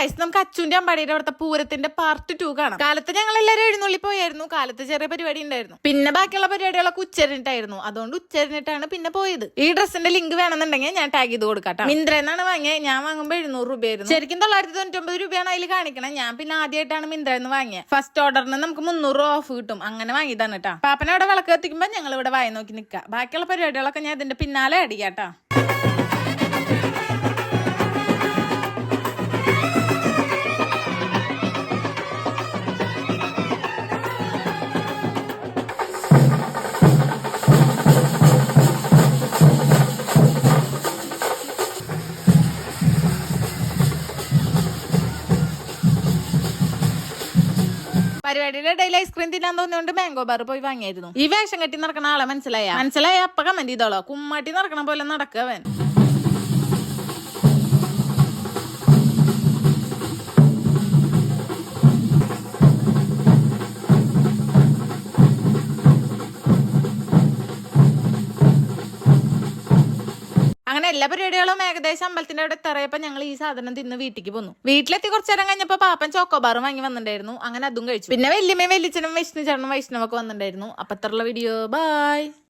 Guys, നമുക്ക് അച്ചുവിന്റെ അമ്പാടിയുടെ അവിടുത്തെ പൂരത്തിന്റെ പാർട്ട് 2 കാണാം. കാലത്ത് ഞങ്ങൾ എല്ലാവരും എഴുന്നള്ളി പോയായിരുന്നു. കാലത്ത് ചെറിയ പരിപാടി ഉണ്ടായിരുന്നു. പിന്നെ ബാക്കിയുള്ള പരിപാടികളൊക്കെ ഉച്ചരിഞ്ഞിട്ടായിരുന്നു. അതുകൊണ്ട് ഉച്ചരിഞ്ഞിട്ടാണ് പിന്നെ പോയത്. ഈ ഡ്രസ്സിന്റെ ലിങ്ക് വേണമെന്നുണ്ടെങ്കിൽ ഞാൻ ടാഗ് ചെയ്ത് കൊടുക്കാം. മിന്ത്ര എന്നാണ് വാങ്ങിയത്. ഞാൻ വാങ്ങുമ്പോൾ 700 രൂപയായിരുന്നു. ശരിക്കും 999 രൂപയാണ് അതിൽ കാണിക്കണം. ഞാൻ പിന്നെ ആദ്യമായിട്ടാണ് മിന്ത്ര എന്ന് വാങ്ങിയത്. ഫസ്റ്റ് ഓർഡറിന് നമുക്ക് 300 രൂപ ഓഫ് കിട്ടും. അങ്ങനെ വാങ്ങിയതാണ് കേട്ടാ. പാപ്പന അവിടെ വിളക്ക് എത്തിക്കുമ്പോൾ ഞങ്ങൾ ഇവിടെ വായി നോക്കി നിൽക്കാം. ബാക്കിയുള്ള പരിപാടികളൊക്കെ ഞാൻ ഇതിന്റെ പിന്നാലെ അടിക്കാട്ടാ. പരിപാടിയുടെ ഇടയിൽ ഐസ്ക്രീം തിന്നാൻ തോന്നിയോണ്ട് മാംഗോ ബാർ പോയി വാങ്ങിയായിരുന്നു. ഈ വേഷം കെട്ടി നടക്കുന്ന ആളെ മനസ്സിലായ അപ്പ കമന്റ് ചെയ്തോളോ. കുമ്മാട്ടി നടക്കണ പോലെ നടക്കവൻ. അങ്ങനെ എല്ലാ പരിപാടികളും ഏകദേശം അമ്പലത്തിന്റെ അവിടെ എത്തറിയപ്പോ ഞങ്ങൾ ഈ സാധനം തിന്ന് വീട്ടിലേക്ക് പോന്നു. വീട്ടിലെത്തി കുറച്ചു നേരം കഴിഞ്ഞപ്പോ പാപ്പൻ ചോക്കോബാറും വാങ്ങി വന്നിട്ടുണ്ടായിരുന്നു. അങ്ങനെ അതും കഴിച്ചു. പിന്നെ വല്യമ്മയും വലിയച്ഛനും വിഷ്ണു ചേട്ടനും വൈഷ്ണവൊക്കെ വന്നിട്ടുണ്ടായിരുന്നു. അപ്പൊ അത്രയുള്ള വീഡിയോ. ബൈ.